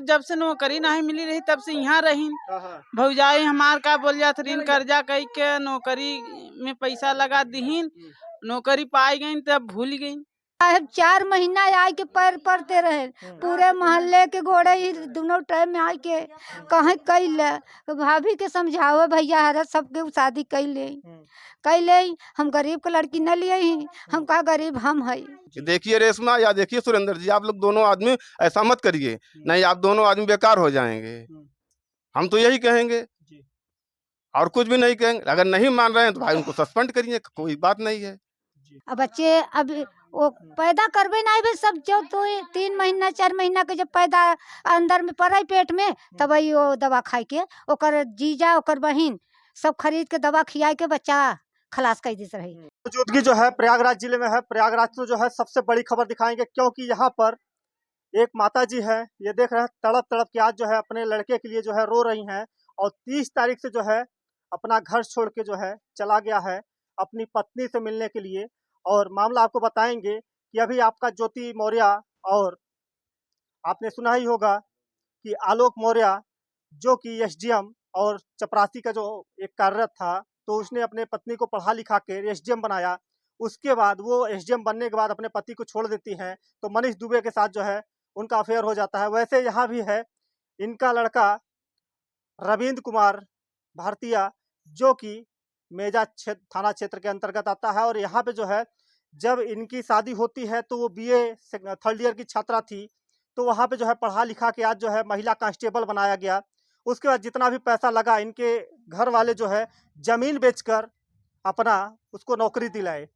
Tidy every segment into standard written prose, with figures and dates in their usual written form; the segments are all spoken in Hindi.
जब से नौकरी नहीं मिली रही तब से यहाँ रही। भौजाई हमार का बोल जात ऋण कर्जा कई के नौकरी में पैसा लगा दीहिन, नौकरी पाई गई तब भूल गई। साहब 4 महीना आए के पैर पड़ते रहे, पूरे मोहल्ले के घोड़े ही दोनों टाइम में आए के कहीं कैल भाभी के समझाओ भैया हर सबके शादी कैले हम गरीब के लड़की न लिए ही, हम का गरीब हम है। देखिए रेशमा या देखिए सुरेंद्र जी, आप लोग दोनों आदमी ऐसा मत करिए, नहीं आप दोनों आदमी बेकार हो जाएंगे। हम तो यही कहेंगे और कुछ भी नहीं कहेंगे। अगर नहीं मान रहे हैं तो भाई उनको सस्पेंड करिए, कोई बात नहीं है। अब बच्चे अब वो पैदा करबे नहीं भी सब जो तो 3 महीना 4 महीना के जब पैदा अंदर में पड़े पेट में तब वो दवा खाई के ओकर जीजा ओकर बहिन सब खरीद के दवा खिया के बच्चा खलास कर देते रही। मौजूदगी जो है प्रयागराज जिले में है। प्रयागराज तो जो है सबसे बड़ी खबर दिखाएंगे, क्योंकि यहाँ पर एक माता जी है, ये देख रहे हैं तड़प तड़प के आज जो है अपने लड़के के लिए जो है रो रही हैं। और 30 तारीख से जो है अपना घर छोड़ के जो है चला गया है अपनी पत्नी से मिलने के लिए। और मामला आपको बताएंगे कि अभी आपका ज्योति मौर्य, और आपने सुना ही होगा कि आलोक मौर्य जो कि एसडीएम और चपरासी का जो एक कार्यरत था, तो उसने अपने पत्नी को पढ़ा लिखा के एसडीएम बनाया। उसके बाद वो एसडीएम बनने के बाद अपने पति को छोड़ देती हैं, तो मनीष दुबे के साथ जो है उनका अफेयर हो जाता है। वैसे यहाँ भी है इनका लड़का रविंद्र कुमार भारतीय, जो कि मेजा थाना क्षेत्र के अंतर्गत आता है। और यहाँ पे जो है जब इनकी शादी होती है तो वो बीए 3rd ईयर की छात्रा थी, तो वहाँ पे जो है पढ़ा लिखा के आज जो है महिला कांस्टेबल बनाया गया। उसके बाद जितना भी पैसा लगा इनके घर वाले जो है जमीन बेचकर अपना उसको नौकरी दिलाए।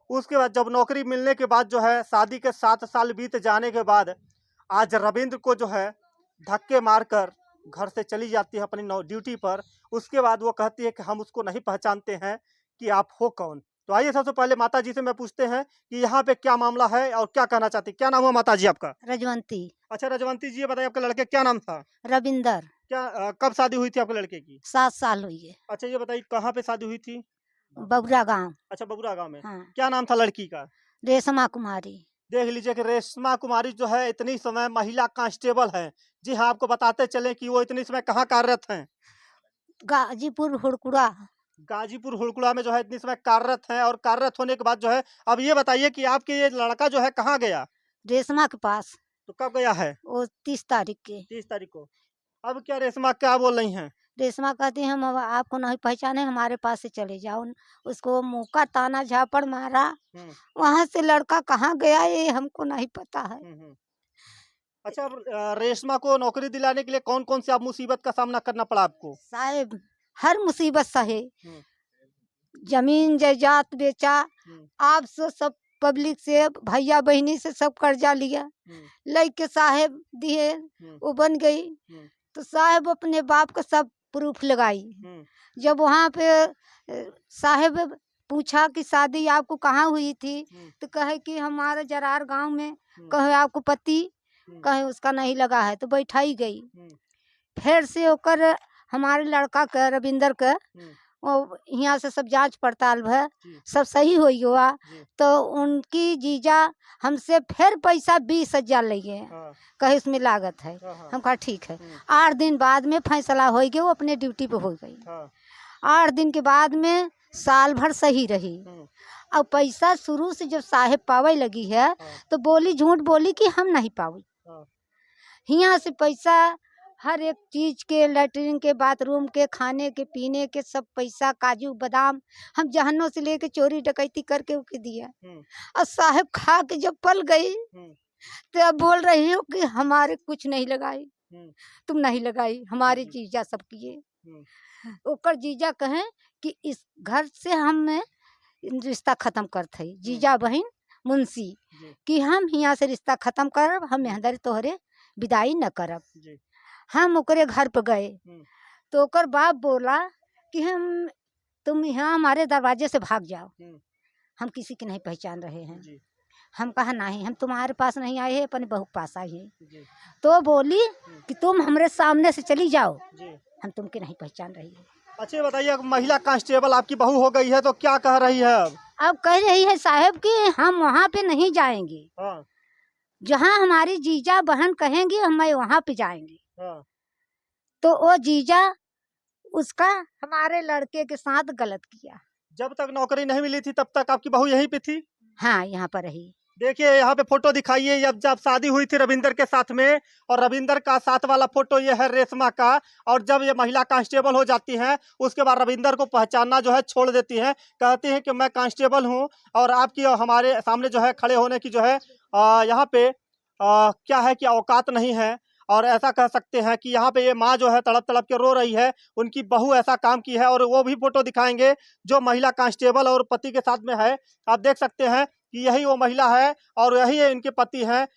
उसके बाद जब नौकरी मिलने के बाद जो है शादी के 7 साल बीत जाने के बाद आज रविंद्र को जो है धक्के मारकर घर से चली जाती है अपनी ड्यूटी पर। उसके बाद वो कहती है कि हम उसको नहीं पहचानते हैं कि आप हो कौन। तो आइए सबसे पहले माता जी से मैं पूछते हैं कि यहाँ पे क्या मामला है और क्या कहना चाहती। क्या नाम हुआ माता जी आपका? रजवंती। अच्छा रजवंती जी, ये बताइए आपके लड़के क्या नाम था? रविंदर। क्या कब शादी हुई थी आपके लड़के की? 7 साल हुई है। अच्छा ये बताइए कहाँ पे शादी हुई थी? बबुरा गाँव। अच्छा बबुरा गाँव में। हाँ। क्या नाम था लड़की का? रेशमा कुमारी। देख लीजिए कि रेशमा कुमारी जो है इतनी समय महिला कांस्टेबल है। जी हाँ, आपको बताते चले कि वो इतनी समय कहाँ कार्यरत हैं? गाजीपुर हुड़कुड़ा। गाजीपुर हुड़कुड़ा में जो है इतनी समय कार्यरत हैं। और कार्यरत होने के बाद जो है अब ये बताइए कि आपके ये लड़का जो है कहाँ गया? रेशमा के पास। तो कब गया है? वो 30 तारीख के। 30 तारीख को। अब क्या रेशमा क्या बोल रही हैं? रेशमा कहती है हम अब आपको नहीं पहचाने, हमारे पास से चले जाओ। उसको मुँह का ताना झापड़ मारा। वहाँ से लड़का कहाँ गया ये हमको नहीं पता है। अच्छा अब रेशमा को नौकरी दिलाने के लिए कौन कौन सी आप मुसीबत का सामना करना पड़ा आपको? साहेब हर मुसीबत सहे, जमीन जायदाद बेचा, आप से सब पब्लिक से भैया बहनी से सब कर्जा लिया, लेके साहेब दिए वो बन गई। तो साहेब अपने बाप का सब प्रूफ लगाई। जब वहाँ पे साहेब पूछा कि शादी आपको कहाँ हुई थी, तो कहे कि हमारे जरार गांव में। कहे आपको पति? कहे उसका नहीं लगा है। तो बैठाई गई। फिर से होकर हमारे लड़का का रविंदर का यहाँ से सब जांच पड़ताल भर सब सही हुई हुआ। तो उनकी जीजा हमसे फिर पैसा 20,000 लिए, कहे उसमें लागत है। हम कहा ठीक है। 8 दिन बाद में फैसला हो गया, वो अपने ड्यूटी पे हो गई। 8 दिन के बाद में साल भर सही रही। अब पैसा शुरू से जब साहेब पावे लगी है तो बोली, झूठ बोली कि हम नहीं पावी। यहाँ से पैसा हर एक चीज के, लैट्रिन के, बाथरूम के, खाने के, पीने के सब पैसा, काजू बादाम हम जहनों से लेके चोरी डकैती करके उके दिया। और साहेब खा के जब पल गई तो अब बोल रही हो कि हमारे कुछ नहीं लगाई, तुम नहीं लगाई, हमारी जीजा सब किए। ओकर जीजा कहें कि इस घर से हम रिश्ता खत्म करते, जीजा बहन मुंशी कि हम यहाँ से रिश्ता खत्म करब, हम यहाँ तोहरे विदाई न करब। हम ओकरे घर पर गए तो ओकर बाप बोला कि तुम यहाँ हमारे दरवाजे से भाग जाओ, हम किसी की नहीं पहचान रहे हैं। हम कहा नहीं, हम तुम्हारे पास नहीं आए हैं, अपने बहू के पास आए हैं। तो बोली कि तुम हमारे सामने से चली जाओ, हम तुमके नहीं पहचान रही है। अच्छा बताइए, महिला कांस्टेबल आपकी बहू हो गई है तो क्या कह रही है? अब कह रही है साहब कि हम वहाँ पे नहीं जाएंगे। जहाँ हमारी जीजा बहन कहेंगी हम वहाँ पे जाएंगे। हाँ। तो वो जीजा उसका हमारे लड़के के साथ गलत किया। जब तक नौकरी नहीं मिली थी तब तक आपकी बहू यहीं पे थी? हाँ, यहाँ पर रही। देखिए यहाँ पे फोटो दिखाइए, जब जब शादी हुई थी रविंदर के साथ में, और रविंदर का साथ वाला फोटो ये है रेशमा का। और जब ये महिला कांस्टेबल हो जाती हैं उसके बाद रविंदर को पहचानना जो है छोड़ देती हैं, कहती हैं कि मैं कांस्टेबल हूँ और आपकी और हमारे सामने जो है खड़े होने की जो है यहाँ पे क्या है कि औकात नहीं है। और ऐसा कह सकते हैं कि यहाँ पे ये माँ जो है तड़प तड़प के रो रही है, उनकी बहू ऐसा काम की है। और वो भी फोटो दिखाएंगे जो महिला कांस्टेबल और पति के साथ में है। आप देख सकते हैं कि यही वो महिला है और यही इनके पति हैं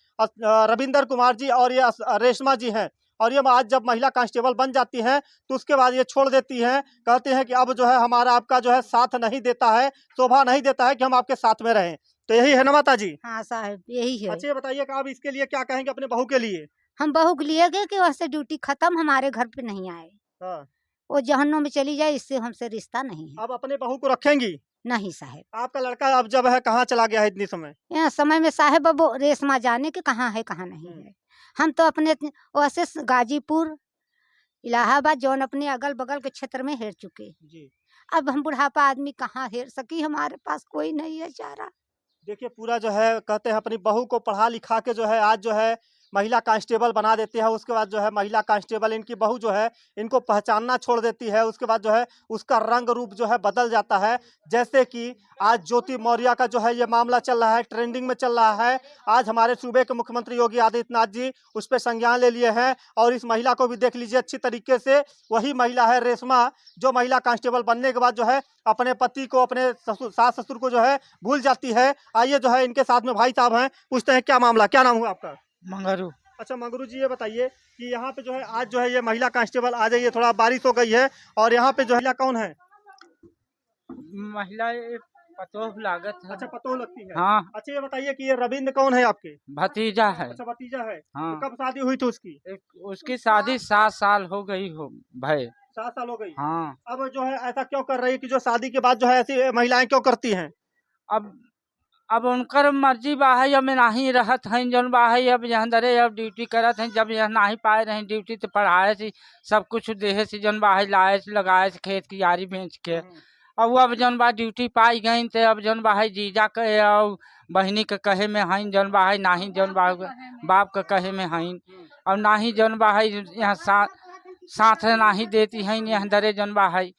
रविंदर कुमार जी, और ये रेशमा जी हैं। और ये आज जब महिला कांस्टेबल बन जाती हैं तो उसके बाद ये छोड़ देती हैं, कहते हैं कि अब जो है हमारा आपका जो है साथ नहीं देता है, शोभा नहीं देता है कि हम आपके साथ में रहें। तो यही है ना माता जी? हाँ साहब, यही है। अच्छा ये बताइए कि आप इसके लिए क्या कहेंगे अपने बहू के लिए? हम बहू के लिए गए कि वैसे ड्यूटी खत्म, हमारे घर पे नहीं आए, हाँ। वो जहन्नुम में चली जाए, इससे हमसे रिश्ता नहीं है। आप अपने बहू को रखेंगी? नहीं साहब। आपका लड़का अब जब है कहाँ चला गया है इतनी समय? यहाँ समय में साहब अब वो रेशमा जाने के कहाँ है कहाँ नहीं है। हम तो अपने वैसे गाजीपुर इलाहाबाद जौन अपने अगल बगल के क्षेत्र में हेर चुके। जी। अब हम बुढ़ापा आदमी कहाँ हेर सकी, हमारे पास कोई नहीं है चारा। देखिए पूरा जो है कहते हैं अपनी बहू को पढ़ा लिखा के जो है आज जो है महिला कांस्टेबल बना देते हैं। उसके बाद जो है महिला कांस्टेबल इनकी बहू जो है इनको पहचानना छोड़ देती है। उसके बाद जो है उसका रंग रूप जो है बदल जाता है। जैसे कि आज ज्योति मौर्य का जो है ये मामला चल रहा है, ट्रेंडिंग में चल रहा है। आज हमारे सूबे के मुख्यमंत्री योगी आदित्यनाथ जी उस पर संज्ञान ले लिए हैं। और इस महिला को भी देख लीजिए अच्छी तरीके से, वही महिला है रेशमा जो महिला कांस्टेबल बनने के बाद जो है अपने पति को, अपने सास ससुर को जो है भूल जाती है। आइए जो है इनके साथ में भाई साहब हैं, पूछते हैं क्या मामला, क्या नाम हुआ आपका? मंगरू। अच्छा मंगरू जी, ये बताइए कि यहाँ पे जो है आज जो है ये महिला कांस्टेबल आ जाइए, थोड़ा बारिश हो गई है और यहाँ पे जो महिला कौन है? महिला पतोह लागत है। अच्छा पतोह लगती है। हाँ। अच्छा ये बताइए कि ये रविंद्र कौन है आपके? भतीजा है। अच्छा भतीजा है। हाँ। तो कब शादी हुई थी उसकी? उसकी शादी 7 साल हो गई हो भाई। 7 साल हो गई। हाँ। अब जो है ऐसा क्यों कर रही है कि जो शादी के बाद जो है ऐसी महिलाएं क्यों करती हैं? अब उनकर मर्जी बा है, अब नहीं रहत हैं जौन बा है, अब यहाँ दरे अब ड्यूटी करत हैं। जब यह नहीं पाए रहे ड्यूटी तो पढ़ाए से सब कुछ देहे से जौन बा है, लाए से लगाए से खेत की यारी बेच के। और अब जौन बा ड्यूटी पाई गई तो अब जौन बा है जीजा के और बहनी के कहे में हईन जौन बा है, नाही जौन बा बाप के कहे में हईन। और नाही जौन बा है यहाँ साथ नहीं देती हैं यहाँ दरे जौन बा है।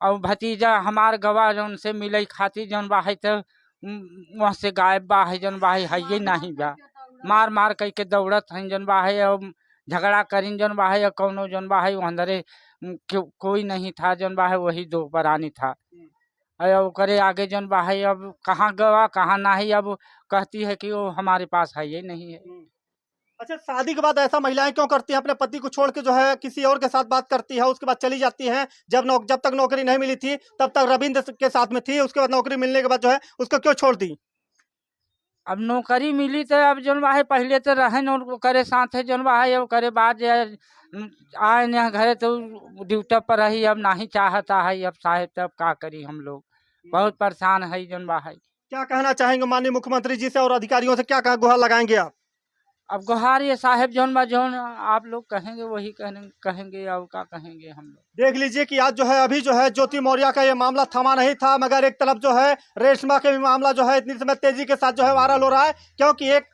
और भतीजा हमार गवाह जौन से मिले खातिर जौन बा है तो वहाँ से गायब बा है जौन बा है ये नहीं बा। मार मार कह के दौड़त हैं जौन बा है, और झगड़ा करीन जौन बा है, कौनो जौन बा है अंदरे कोई नहीं था जौन बा है, वही दो बरानी था। और करे आगे जौन बा है अब कहाँ गवा कहाँ नहीं, अब कहती है कि वो हमारे पास है ये नहीं है। अच्छा शादी के बाद ऐसा महिलाएं क्यों करती हैं? अपने पति को छोड़ के जो है किसी और के साथ बात करती है, उसके बाद चली जाती हैं। जब तक नौकरी नहीं मिली थी तब तक रविंद्र के साथ में थी, उसके बाद नौकरी मिलने के बाद जो है उसको क्यों छोड़ दी? अब नौकरी मिली तो अब जौन बा है पहले तो रहन और करे साथ है जौन बा है, अब करे बाद आए यहाँ घरे तो ड्यूटी पर रही, अब नहीं चाहता है। अब साहेब तब का करी, हम लोग बहुत परेशान है जौन बा है। क्या कहना चाहेंगे माननीय मुख्यमंत्री जी से और अधिकारियों से, क्या गुहार लगाएंगे आप? अब गुहार ये साहेब जौन बा जौन आप लोग कहेंगे वही कहेंगे और क्या कहेंगे हम लोग। देख लीजिए कि आज जो है अभी जो है ज्योति मौर्य का ये मामला थमा नहीं था, मगर एक तरफ जो है रेशमा के भी मामला जो है इतनी समय तेजी के साथ जो है वायरल हो रहा है। क्योंकि एक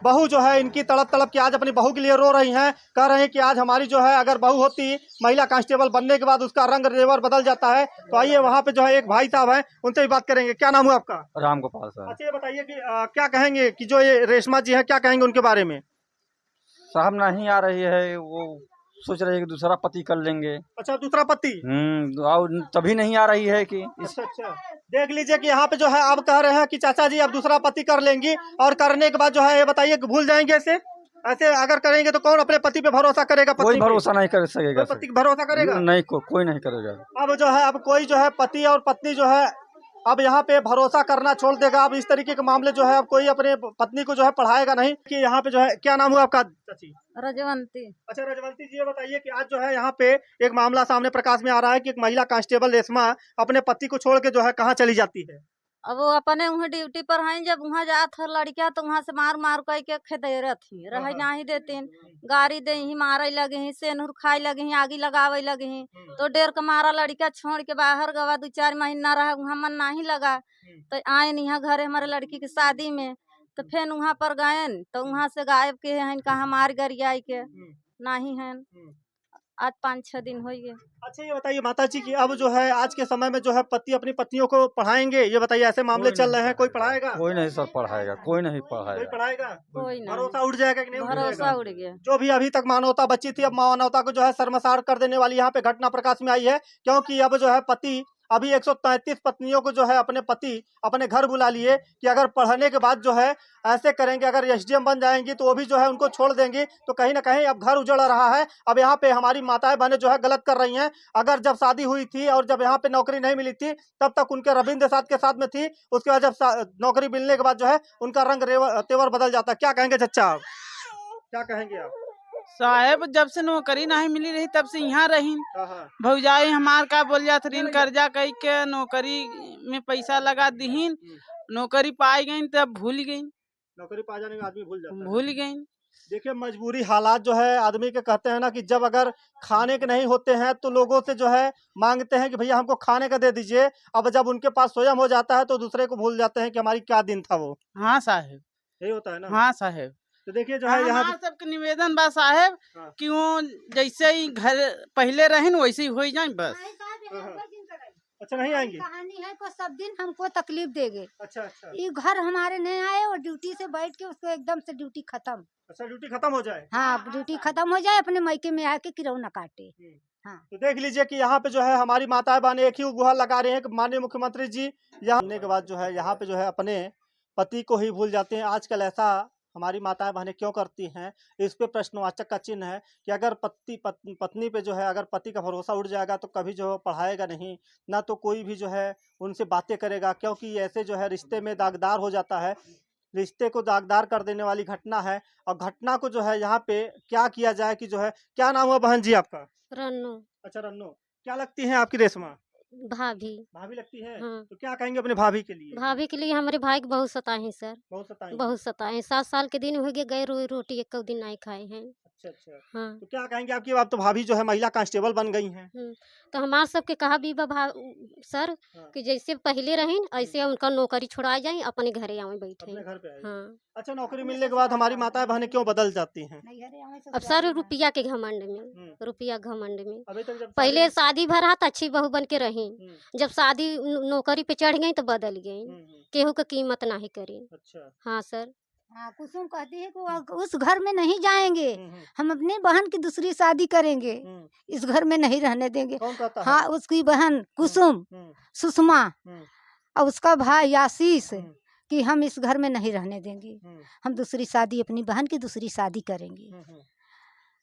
बहू जो है इनकी तड़प तड़प की आज अपनी बहू के लिए रो रही हैं, कह रहे हैं कि आज हमारी जो है अगर बहू होती महिला कांस्टेबल बनने के बाद उसका रंग रेवर बदल जाता है। तो आइए वहाँ पे जो है एक भाई साहब हैं, उनसे भी बात करेंगे। क्या नाम हुआ आपका? राम गोपाल साहब। अच्छा ये बताइए कि क्या कहेंगे कि जो ये रेशमा जी है, क्या कहेंगे उनके बारे में? साहब नहीं आ रही है, वो सोच रही है कि दूसरा पति कर लेंगे। अच्छा दूसरा पति। और तभी नहीं आ रही है कि अच्छा देख लीजिए कि यहाँ पे जो है आप कह रहे हैं कि चाचा जी अब दूसरा पति कर लेंगी, और करने के बाद जो है ये बताइए भूल जाएंगे ऐसे अगर करेंगे तो कौन अपने पति पे भरोसा करेगा? कोई भरोसा नहीं कर सकेगा। पति भरोसा करेगा नहीं, कोई नहीं करेगा। अब जो है अब कोई जो है पति और पत्नी जो है अब यहाँ पे भरोसा करना छोड़ देगा। अब इस तरीके के मामले जो है अब कोई अपने पत्नी को जो है पढ़ाएगा नहीं। कि यहाँ पे जो है, क्या नाम हुआ आपका चाची? रजवंती। अच्छा रजवंती जी, ये बताइए कि आज जो है यहाँ पे एक मामला सामने प्रकाश में आ रहा है कि एक महिला कांस्टेबल रेशमा अपने पति को छोड़ के जो है कहाँ चली जाती है? अब वो अपने वहाँ ड्यूटी पर हैं, जब वहाँ जात है लड़किया तो वहाँ से मार मार कर के खेदेरत ही रह नहीं देतीन, गाड़ी दे ही मारे लगे ही, सेनुर खाए लगे ही, आगी लगावे लगे ही, तो डेर के मारा लड़किया छोड़ के बाहर गवा, 2-4 महीना रहा वहाँ मन नहीं लगा, तो आए यहाँ घरे हमारे लड़की की शादी में, तो फिर वहाँ पर गए तो वहाँ से गायब के हैं, कहाँ मार गरियाई के नहीं है, आज 5-6 दिन हो गए। अच्छा ये बताइए माता जी कि अब जो है आज के समय में जो है पति अपनी पत्नियों को पढ़ाएंगे, ये बताइए ऐसे मामले चल रहे हैं, कोई पढ़ाएगा? कोई नहीं सर पढ़ाएगा, कोई नहीं कोई पढ़ाएगा। पढ़ाएगा? कोई नहीं, भरोसा उठ जाएगा कि नहीं उठ भरोसा जाएगा? उड़ गया। जो भी अभी तक मानवता बची थी, अब मानवता को जो है शर्मसार कर देने वाली यहाँ पे घटना प्रकाश में आई है, क्योंकि अब जो है पति अभी 133 पत्नियों को जो है अपने पति अपने घर बुला लिए कि अगर पढ़ने के बाद जो है ऐसे करेंगे, अगर एसडीएम बन जाएंगी तो वो भी जो है उनको छोड़ देंगी, तो कहीं ना कहीं अब घर उजड़ रहा है। अब यहाँ पे हमारी माताएं बहनें जो है गलत कर रही हैं। अगर जब शादी हुई थी और जब यहाँ पे नौकरी नहीं मिली थी तब तक उनके रविंद्र साथ के साथ में थी, उसके बाद जब नौकरी मिलने के बाद जो है उनका रंग तेवर बदल जाता है। क्या कहेंगे चचा आप, क्या कहेंगे आप? साहेब जब से नौकरी नहीं मिली रही तब से यहाँ रही, भौजाई हमार का बोल जात ऋण कर्जा कई के नौकरी में पैसा लगा दीन, नौकरी पाई गई तब भूल गई, नौकरी पा जाने में आदमी भूल गई। देखिए मजबूरी हालात जो है आदमी के कहते हैं ना कि जब अगर खाने के नहीं होते हैं तो लोगों से जो है मांगते हैं कि भैया हमको खाने का दे दीजिए। अब जब उनके पास स्वयं हो जाता है तो दूसरे को भूल जाते हैं कि हमारी क्या दिन था वो। हाँ साहेब, यही होता है ना? हाँ साहेब। तो देखिए जो है यहाँ सबके निवेदन बा साहेब हाँ। कि वो जैसे ही घर पहले रहे वैसे ही हो जाए बस। अच्छा नहीं आएंगे? कहानी है को सब दिन हमको तकलीफ देंगे। अच्छा अच्छा ये घर हमारे नहीं आए और ड्यूटी से बैठ के उसको एकदम से ड्यूटी खत्म। अच्छा ड्यूटी खत्म हो जाए? हाँ ड्यूटी खत्म हो जाए, अपने मायके में आके किरौना काटे। हाँ तो देख लीजिए कि यहाँ पे जो है हमारी माताएं बहनें एक ही गुहार लगा रहे हैं कि माननीय मुख्यमंत्री जी यहाँ आने के बाद जो है यहाँ पे जो है अपने पति को ही भूल जाते हैं। आजकल ऐसा हमारी माताएं बहनें क्यों करती हैं, इस पे प्रश्नवाचक का चिन्ह है कि अगर पत्नी पे जो है अगर पति का भरोसा उठ जाएगा तो कभी जो पढ़ाएगा नहीं, ना तो कोई भी जो है उनसे बातें करेगा, क्योंकि ऐसे जो है रिश्ते में दागदार हो जाता है। रिश्ते को दागदार कर देने वाली घटना है। और घटना को जो है यहाँ पे क्या किया जाए कि जो है, क्या नाम हुआ बहन जी आपका? रन्नू। अच्छा रन्नू, क्या लगती है आपकी रेशमा? भाभी। भाभी लगती है? हाँ। तो क्या कहेंगे अपने भाभी के लिए? भाभी के लिए हमारे भाई को बहुत सताए सर, बहुत सताएंगे? बहुत सताए। 7 साल के दिन हो गए, गए रोटी एक दिन नहीं खाए हैं। अच्छा अच्छा। हाँ। तो क्या कहेंगे आपकी बात, तो भाभी जो है महिला कांस्टेबल बन गई हैं। तो हमारे सबके कहा भी सर हाँ। कि जैसे पहले रहें ऐसे उनका नौकरी छुड़ा जाए, अपने घरे आवे बैठे। अपने घर पे आए। हाँ। अच्छा नौकरी मिलने के बाद हमारी माताएं बहनें क्यों बदल जाती हैं? अब सर रुपया के घमंड में, रुपया घमंड में। अभी तक जब पहले शादी भरा तो अच्छी बहू बन के रही, जब शादी नौकरी पे चढ़ गई तो बदल गई, केहू का कीमत नहीं करी। अच्छा। हाँ सर। हाँ कुसुम कहती है कि उस घर में नहीं जाएंगे, हम अपनी बहन की दूसरी शादी करेंगे, इस घर में नहीं रहने देंगे। कौन कहता है? हाँ उसकी बहन कुसुम, सुषमा और उसका भाई आशीष कि हम इस घर में नहीं रहने देंगे, हम दूसरी शादी अपनी बहन की दूसरी शादी करेंगे।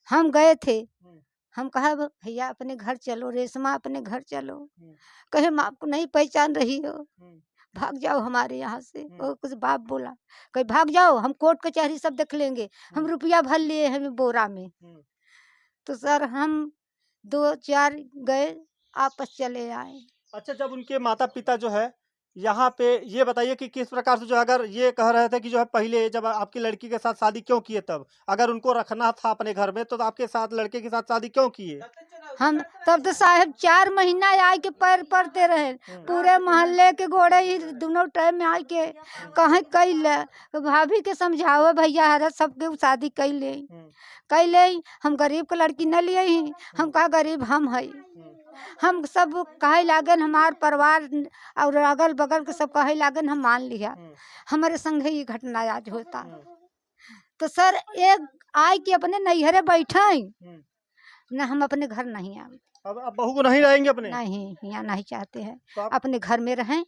हम गए थे, हम कहा भैया अपने घर चलो, रेशमा अपने घर चलो, कहे मैं आपको नहीं पहचान रही हो, भाग जाओ हमारे यहाँ से। और कुछ बाप बोला कहे भाग जाओ, हम कोर्ट कचहरी सब देख लेंगे, हम रुपया भर लिए हमें बोरा में। तो सर हम 2-4 गए, आपस चले आए। अच्छा जब उनके माता पिता जो है यहाँ पे, ये बताइए कि किस प्रकार से जो अगर ये कह रहे थे कि जो है पहले जब आपकी लड़की के साथ शादी क्यों किए, तब अगर उनको रखना था अपने घर में तो आपके साथ लड़के के साथ शादी क्यों किए? हम तब तो साहब 4 महीना आए के पैर पड़ते रहे, पूरे मोहल्ले के गोड़े ही दोनों टाइम में आए के कहीं कई ले, भाभी के समझाओ भैया हरा सबके शादी कई ले, हम गरीब के लड़की न लिए ही, हम कहा गरीब हम है, हम सब कहे लागन, हमार परिवार और अगल बगल के सब कहे लागन, हम मान लिया हमारे संग ये घटना आज होता। तो सर एक आए कि अपने नैहरे बैठे न, हम अपने घर नहीं आए। अब बहू को नहीं रहेंगे अपने? नहीं, यहाँ नहीं चाहते हैं, तो अपने घर में रहें,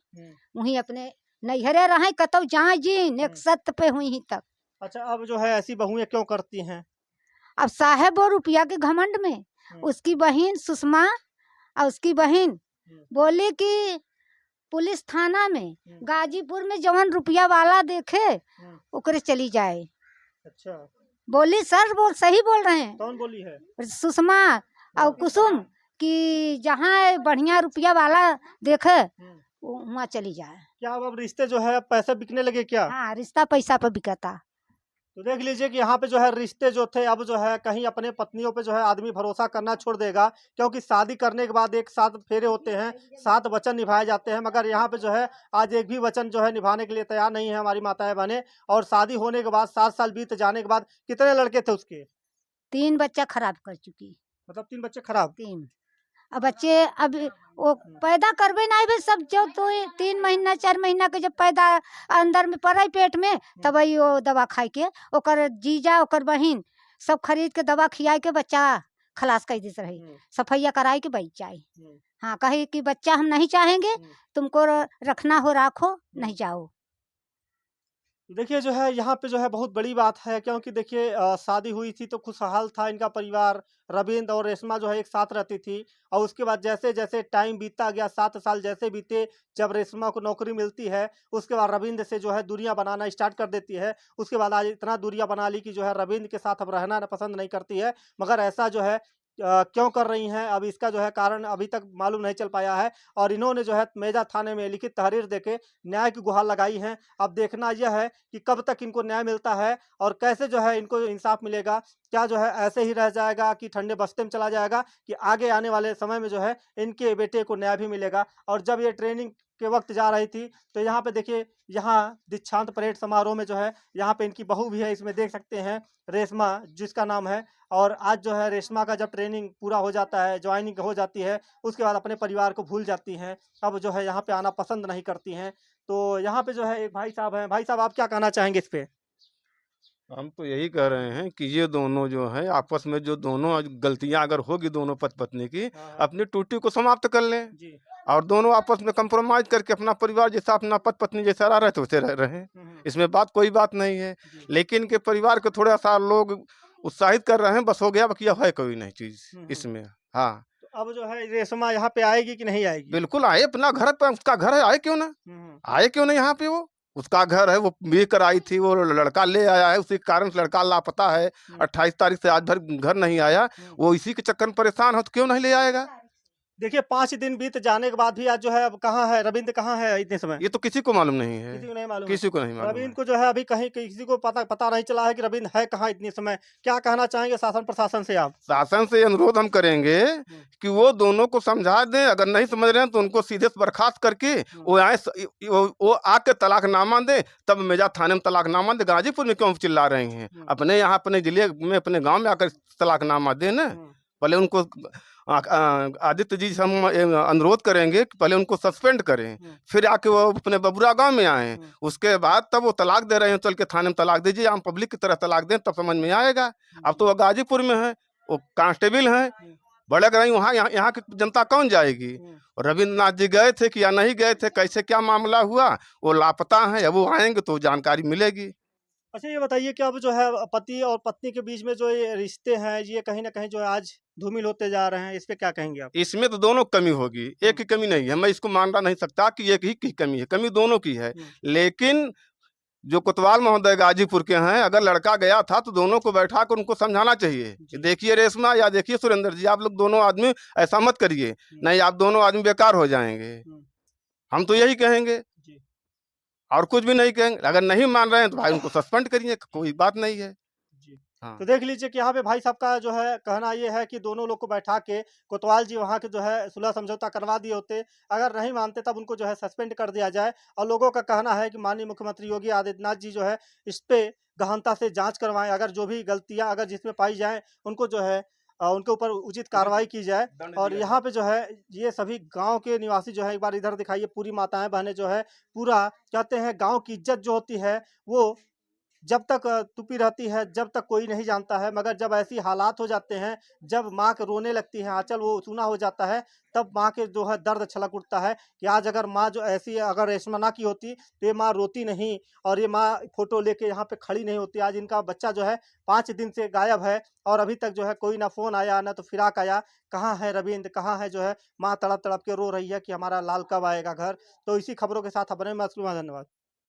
वहीं अपने नैहरे रहें, कतौ जहाँ जी एक सत्य पे हुई ही तक। अच्छा अब जो है ऐसी बहुएं क्यों करती हैं? अब साहेब वो रुपया के घमंड में, उसकी बहन सुषमा और उसकी बहन बोली कि पुलिस थाना में गाजीपुर में जवन रुपया वाला देखे ओकरे चली जाए। अच्छा बोली सर बोल सही बोल रहे हैं। कौन बोली है? सुषमा और कुसुम कि जहाँ बढ़िया रुपया वाला देखे वो वहाँ चली जाए। क्या अब रिश्ते जो है पैसे बिकने लगे क्या? हाँ, रिश्ता पैसा पर बिकता। तो देख लीजिए कि यहाँ पे जो है रिश्ते जो थे अब जो है कहीं अपने पत्नियों पे जो है आदमी भरोसा करना छोड़ देगा, क्योंकि शादी करने के बाद एक 7 फेरे होते हैं, 7 वचन निभाए जाते हैं, मगर यहाँ पे जो है आज एक भी वचन जो है निभाने के लिए तैयार नहीं है हमारी माताएं बहनें। और शादी होने के बाद 7 साल बीत जाने के बाद कितने लड़के थे उसके? 3 बच्चा खराब कर चुकी। मतलब 3 बच्चे खराब। 3 अब बच्चे अब वो पैदा करबे नहीं बे सब जो तो 3 महीना 4 महीना के जब पैदा अंदर में पड़े पेट में तब ही वो दवा खाई के ओकर जीजा ओकर बहिन सब खरीद के दवा खियाई के बच्चा खलास कर देते रही, सफैया कराई के बैठ जाए। हाँ, कहे कि बच्चा हम नहीं चाहेंगे, तुमको रखना हो राखो, नहीं जाओ। देखिए जो है यहाँ पे जो है बहुत बड़ी बात है, क्योंकि देखिए शादी हुई थी तो खुशहाल था इनका परिवार। रविंद्र और रेशमा जो है एक साथ रहती थी, और उसके बाद जैसे जैसे टाइम बीतता गया, 7 साल जैसे बीते, जब रेशमा को नौकरी मिलती है उसके बाद रविंद्र से जो है दूरियां बनाना स्टार्ट कर देती है। उसके बाद आज इतना दूरियां बना ली कि जो है रविंद्र के साथ अब रहना पसंद नहीं करती है। मगर ऐसा जो है क्यों कर रही हैं, अब इसका जो है कारण अभी तक मालूम नहीं चल पाया है। और इन्होंने जो है मेजा थाने में लिखित तहरीर देके न्याय की गुहार लगाई है। अब देखना यह है कि कब तक इनको न्याय मिलता है और कैसे जो है इनको इंसाफ मिलेगा। क्या जो है ऐसे ही रह जाएगा कि ठंडे बस्ते में चला जाएगा, कि आगे आने वाले समय में जो है इनके बेटे को न्याय भी मिलेगा। और जब ये ट्रेनिंग के वक्त जा रही थी तो यहाँ पे देखिए, यहाँ दीक्षांत परेड समारोह में जो है यहाँ पे इनकी बहू भी है, इसमें देख सकते हैं रेशमा जिसका नाम है। और आज जो है रेशमा का जब ट्रेनिंग पूरा हो जाता है, ज्वाइनिंग हो जाती है, उसके बाद अपने परिवार को भूल जाती हैं। अब जो है यहाँ पे आना पसंद नहीं करती हैं। तो यहाँ पे जो है एक भाई साहब हैं। भाई साहब, आप क्या कहना चाहेंगे इस पे? हम तो यही कह रहे हैं कि ये दोनों जो है आपस में जो दोनों गलतियां अगर होगी दोनों पति पत्नी की, अपनी टूटी को समाप्त कर लें जी। और दोनों आपस में कंप्रोमाइज करके अपना परिवार जैसा अपना पति पत्नी जैसा रह रहे थे वैसे रहे। इसमें कोई बात नहीं है। लेकिन के परिवार को थोड़ा सा लोग उत्साहित कर रहे हैं, बस हो गया, बाकी है कोई नहीं चीज इसमें। हाँ, तो अब जो है रेशमा यहाँ पे आएगी कि नहीं आएगी? बिल्कुल आए, अपना घर पर उसका घर है, आए क्यों ना, आए क्यों नहीं यहाँ पे। वो उसका घर है, वो भी कर आई थी, वो लड़का ले आया है, उसी कारण से लड़का लापता है। 28 तारीख से आज भर घर नहीं आया, वो इसी के चक्कर में परेशान हो, तो क्यों नहीं ले आएगा। देखिए 5 दिन बीत जाने के बाद भी आज जो है अब कहाँ है रविंद्र, कहाँ है इतने समय? ये तो किसी को मालूम नहीं है, किसी को नहीं मालूम। किसी को नहीं मालूम रविंद्र है। को जो है अभी कहीं किसी को पता नहीं चला है कि रविंद्र है कहाँ इतने समय। क्या कहना चाहेंगे शासन प्रशासन से आप? शासन से अनुरोध हम करेंगे कि वो दोनों को समझा दें, अगर नहीं समझ रहे हैं तो उनको सीधे से बर्खास्त करके वो आए, वो आके तलाकनामा दें, तब मेजा थाने में तलाकनामा दे। गाजीपुर में क्यों चिल्ला रहे हैं? अपने यहाँ अपने जिले में अपने गाँव में आकर तलाकनामा दें ना। पहले उनको आदित्य जी से हम अनुरोध करेंगे कि पहले उनको सस्पेंड करें, फिर आके वो अपने बबुरा गांव में आए, उसके बाद तब वो तलाक दे रहे हैं, चल के थाने में तलाक दीजिए, आम पब्लिक की तरह तलाक दें, तब समझ में आएगा। अब तो वो गाजीपुर में है, वो कांस्टेबल हैं, बड़े रही वहाँ, यहाँ की जनता कौन जाएगी। रविंद्रनाथ जी गए थे कि या नहीं गए थे, कैसे क्या मामला हुआ, वो लापता हैं। अब वो आएंगे तो जानकारी मिलेगी। अच्छा ये बताइए कि अब जो है पति और पत्नी के बीच में जो ये रिश्ते हैं, ये कहीं ना कहीं जो है आज धूमिल होते जा रहे हैं, इस पे क्या कहेंगे आप? इसमें तो दोनों कमी होगी, एक ही कमी नहीं है। मैं इसको मानना नहीं सकता कि एक ही की कमी है, कमी दोनों की है। लेकिन जो कोतवाल महोदय गाजीपुर के हैं, अगर लड़का गया था तो दोनों को बैठा कर उनको समझाना चाहिए। देखिए रेशमा या देखिए सुरेंद्र जी, आप लोग दोनों आदमी ऐसा मत करिए, नहीं आप दोनों आदमी बेकार हो जाएंगे। हम तो यही कहेंगे और कुछ भी नहीं कहेंगे। अगर नहीं मान रहे हैं तो भाई उनको सस्पेंड करिए, कोई बात नहीं है। हाँ। तो देख लीजिए कि यहाँ पे भाई साहब का जो है कहना ये है कि दोनों लोग को बैठा के कोतवाल जी वहाँ के जो है सुलह समझौता करवा दिए होते, अगर नहीं मानते तब उनको जो है सस्पेंड कर दिया जाए। और लोगों का कहना है कि माननीय मुख्यमंत्री योगी आदित्यनाथ जी जो है इस पे गहनता से जांच करवाएं, अगर जो भी गलतियां अगर जिसमें पाई जाए उनको जो है उनके ऊपर उचित कार्रवाई की जाए। और यहाँ पे जो है ये सभी गांव के निवासी जो है, एक बार इधर दिखाइए, पूरी माताएं बहनें जो है पूरा कहते हैं गांव की इज्जत जो होती है वो जब तक तुपी रहती है, जब तक कोई नहीं जानता है, मगर जब ऐसी हालात हो जाते हैं, जब माँ के रोने लगती है, आंचल वो सूना हो जाता है, तब माँ के जो है दर्द छलक उठता है कि आज अगर माँ जो ऐसी अगर रेशमा ना की होती तो ये माँ रोती नहीं और ये माँ फोटो लेके यहाँ पे खड़ी नहीं होती। आज इनका बच्चा जो है 5 दिन से गायब है और अभी तक जो है कोई ना फोन आया ना तो फिराक आया। कहाँ है रविंद्र, कहाँ है? जो है माँ तड़प तड़प के रो रही है कि हमारा लाल कब आएगा घर। तो इसी खबरों के साथ अपने में धन्यवाद।